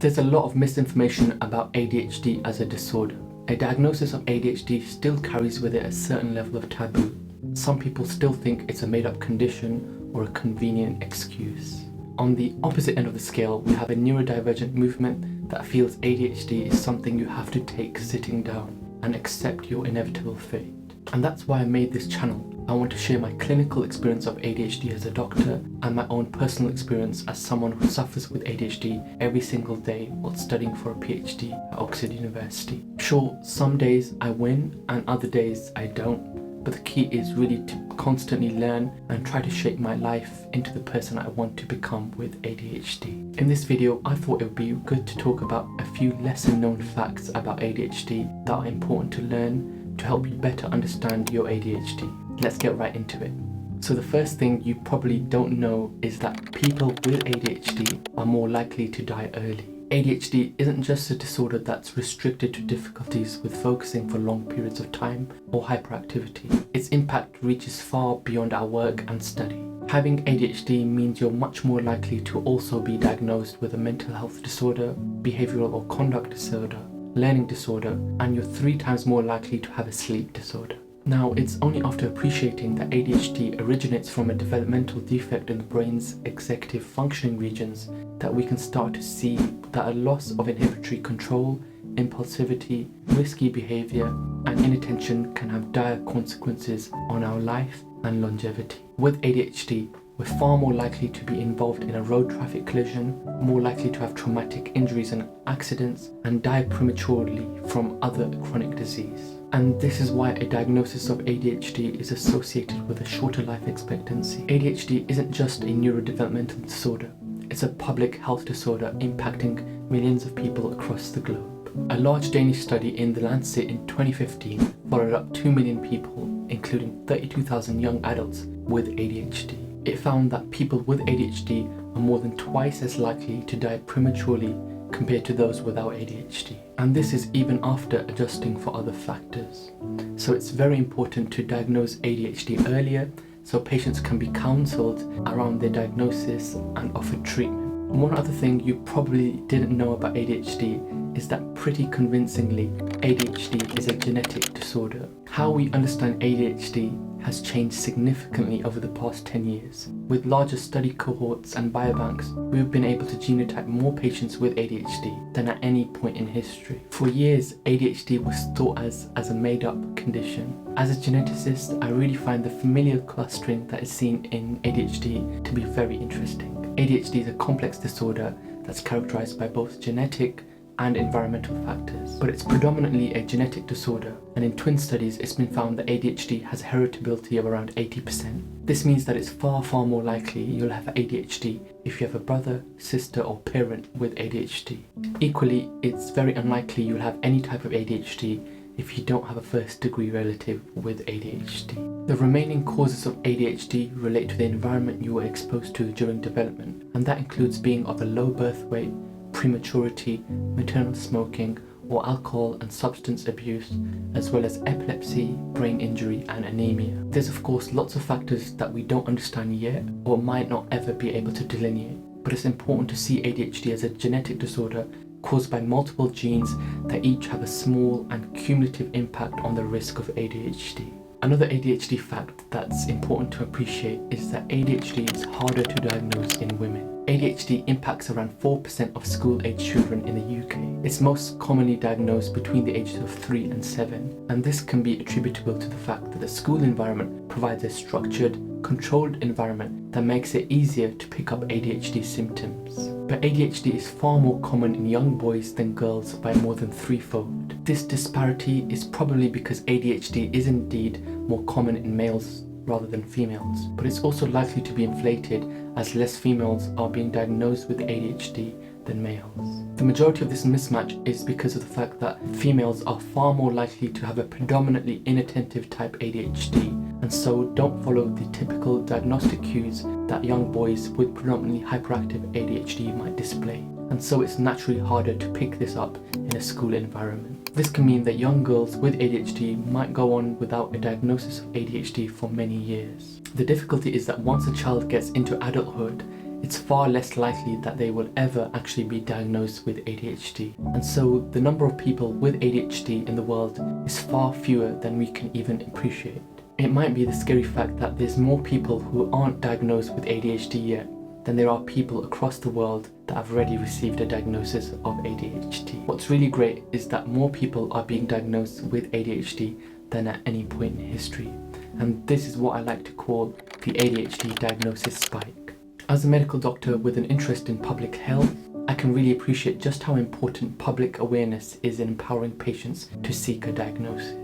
There's a lot of misinformation about ADHD as a disorder. A diagnosis of ADHD still carries with it a certain level of taboo. Some people still think it's a made-up condition or a convenient excuse. On the opposite end of the scale, we have a neurodivergent movement that feels ADHD is something you have to take sitting down and accept your inevitable fate. And that's why I made this channel. I want to share my clinical experience of ADHD as a doctor and my own personal experience as someone who suffers with ADHD every single day while studying for a PhD at Oxford University. Sure, some days I win and other days I don't, but the key is really to constantly learn and try to shape my life into the person I want to become with ADHD. In this video, I thought it would be good to talk about a few lesser known facts about ADHD that are important to learn to help you better understand your ADHD. Let's get right into it. So the first thing you probably don't know is that people with ADHD are more likely to die early. ADHD isn't just a disorder that's restricted to difficulties with focusing for long periods of time or hyperactivity. Its impact reaches far beyond our work and study. Having ADHD means you're much more likely to also be diagnosed with a mental health disorder, behavioral or conduct disorder, learning disorder, and you're 3 times more likely to have a sleep disorder. Now, it's only after appreciating that ADHD originates from a developmental defect in the brain's executive functioning regions that we can start to see that a loss of inhibitory control, impulsivity, risky behavior, and inattention can have dire consequences on our life and longevity. With ADHD, we're far more likely to be involved in a road traffic collision, more likely to have traumatic injuries and accidents, and die prematurely from other chronic disease. And this is why a diagnosis of ADHD is associated with a shorter life expectancy. ADHD isn't just a neurodevelopmental disorder, it's a public health disorder impacting millions of people across the globe. A large Danish study in The Lancet in 2015 followed up 2 million people, including 32,000 young adults with ADHD. It found that people with ADHD are more than twice as likely to die prematurely compared to those without ADHD. And this is even after adjusting for other factors. So it's very important to diagnose ADHD earlier so patients can be counselled around their diagnosis and offered treatment. One other thing you probably didn't know about ADHD is that pretty convincingly ADHD is a genetic disorder. How we understand ADHD has changed significantly over the past 10 years. With larger study cohorts and biobanks, we've been able to genotype more patients with ADHD than at any point in history. For years, ADHD was thought as a made-up condition. As a geneticist, I really find the familiar clustering that is seen in ADHD to be very interesting. ADHD is a complex disorder that's characterized by both genetic and environmental factors, but it's predominantly a genetic disorder, and in twin studies it's been found that ADHD has a heritability of around 80%. This means that it's far more likely you'll have ADHD if you have a brother, sister or parent with ADHD. Equally, it's very unlikely you'll have any type of ADHD if you don't have a first-degree relative with ADHD. The remaining causes of ADHD relate to the environment you were exposed to during development, and that includes being of a low birth weight, prematurity, maternal smoking, or alcohol and substance abuse, as well as epilepsy, brain injury, and anemia. There's of course lots of factors that we don't understand yet or might not ever be able to delineate, but it's important to see ADHD as a genetic disorder caused by multiple genes that each have a small and cumulative impact on the risk of ADHD. Another ADHD fact that's important to appreciate is that ADHD is harder to diagnose in women. ADHD impacts around 4% of school-age children in the UK. It's most commonly diagnosed between the ages of 3 and 7, and this can be attributable to the fact that the school environment provides a structured, controlled environment that makes it easier to pick up ADHD symptoms. But ADHD is far more common in young boys than girls by more than 3-fold. This disparity is probably because ADHD is indeed more common in males rather than females, but it's also likely to be inflated as less females are being diagnosed with ADHD than males. The majority of this mismatch is because of the fact that females are far more likely to have a predominantly inattentive type ADHD, and so don't follow the typical diagnostic cues that young boys with predominantly hyperactive ADHD might display, and so it's naturally harder to pick this up in a school environment. This can mean that young girls with ADHD might go on without a diagnosis of ADHD for many years. The difficulty is that once a child gets into adulthood, it's far less likely that they will ever actually be diagnosed with ADHD. And so the number of people with ADHD in the world is far fewer than we can even appreciate. It might be the scary fact that there's more people who aren't diagnosed with ADHD yet than there are people across the world that have already received a diagnosis of ADHD. What's really great is that more people are being diagnosed with ADHD than at any point in history. And this is what I like to call the ADHD diagnosis spike. As a medical doctor with an interest in public health, I can really appreciate just how important public awareness is in empowering patients to seek a diagnosis.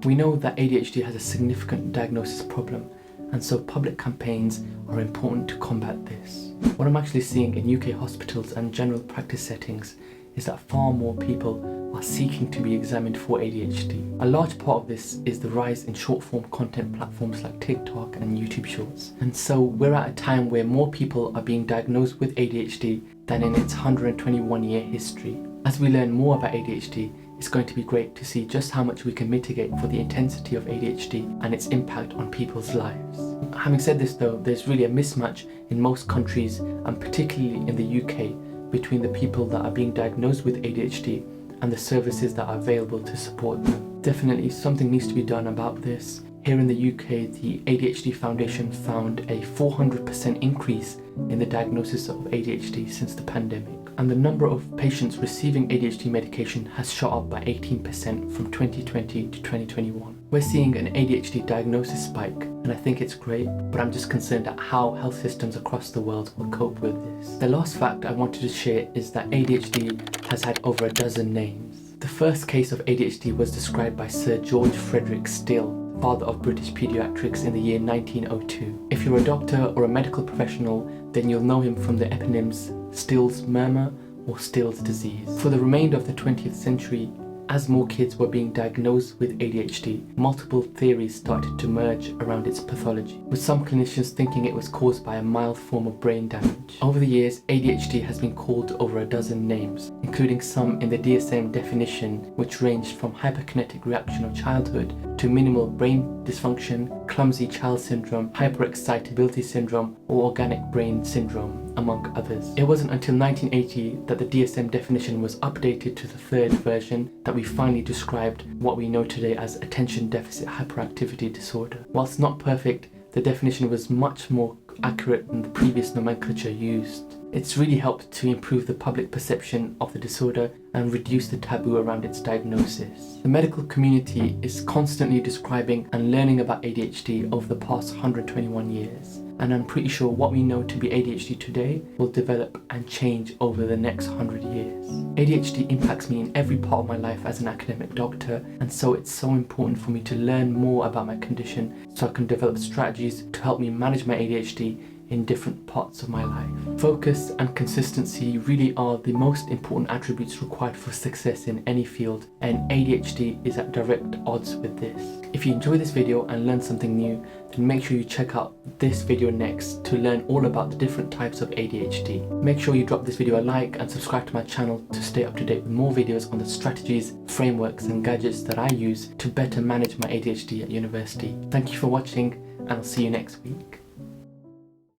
We know that ADHD has a significant diagnosis problem, and so public campaigns are important to combat this. What I'm actually seeing in UK hospitals and general practice settings is that far more people are seeking to be examined for ADHD. A large part of this is the rise in short-form content platforms like TikTok and YouTube Shorts. And so we're at a time where more people are being diagnosed with ADHD than in its 121-year history. As we learn more about ADHD, it's going to be great to see just how much we can mitigate for the intensity of ADHD and its impact on people's lives. Having said this though, there's really a mismatch in most countries, and particularly in the UK, between the people that are being diagnosed with ADHD and the services that are available to support them. Definitely something needs to be done about this. Here in the UK, the ADHD Foundation found a 400% increase in the diagnosis of ADHD since the pandemic. And the number of patients receiving ADHD medication has shot up by 18% from 2020 to 2021. We're seeing an ADHD diagnosis spike, and I think it's great, but I'm just concerned at how health systems across the world will cope with this. The last fact I wanted to share is that ADHD has had over a dozen names. The first case of ADHD was described by Sir George Frederick Still, father of British paediatrics, in the year 1902. If you're a doctor or a medical professional, then you'll know him from the eponyms Still's murmur or Still's disease. For the remainder of the 20th century, as more kids were being diagnosed with ADHD, multiple theories started to merge around its pathology, with some clinicians thinking it was caused by a mild form of brain damage. Over the years, ADHD has been called over a dozen names, including some in the DSM definition, which ranged from hyperkinetic reaction of childhood to minimal brain dysfunction, clumsy child syndrome, hyperexcitability syndrome, or organic brain syndrome, among others. It wasn't until 1980 that the DSM definition was updated to the third version that we finally described what we know today as attention deficit hyperactivity disorder. Whilst not perfect, the definition was much more accurate than the previous nomenclature used. It's really helped to improve the public perception of the disorder and reduce the taboo around its diagnosis. The medical community is constantly describing and learning about ADHD over the past 121 years. And I'm pretty sure what we know to be ADHD today will develop and change over the next 100 years. ADHD impacts me in every part of my life as an academic doctor, and so it's so important for me to learn more about my condition so I can develop strategies to help me manage my ADHD in different parts of my life. Focus and consistency really are the most important attributes required for success in any field, and ADHD is at direct odds with this. If you enjoyed this video and learned something new, then make sure you check out this video next to learn all about the different types of ADHD. Make sure you drop this video a like and subscribe to my channel to stay up to date with more videos on the strategies, frameworks and gadgets that I use to better manage my ADHD at university. Thank you for watching, and I'll see you next week.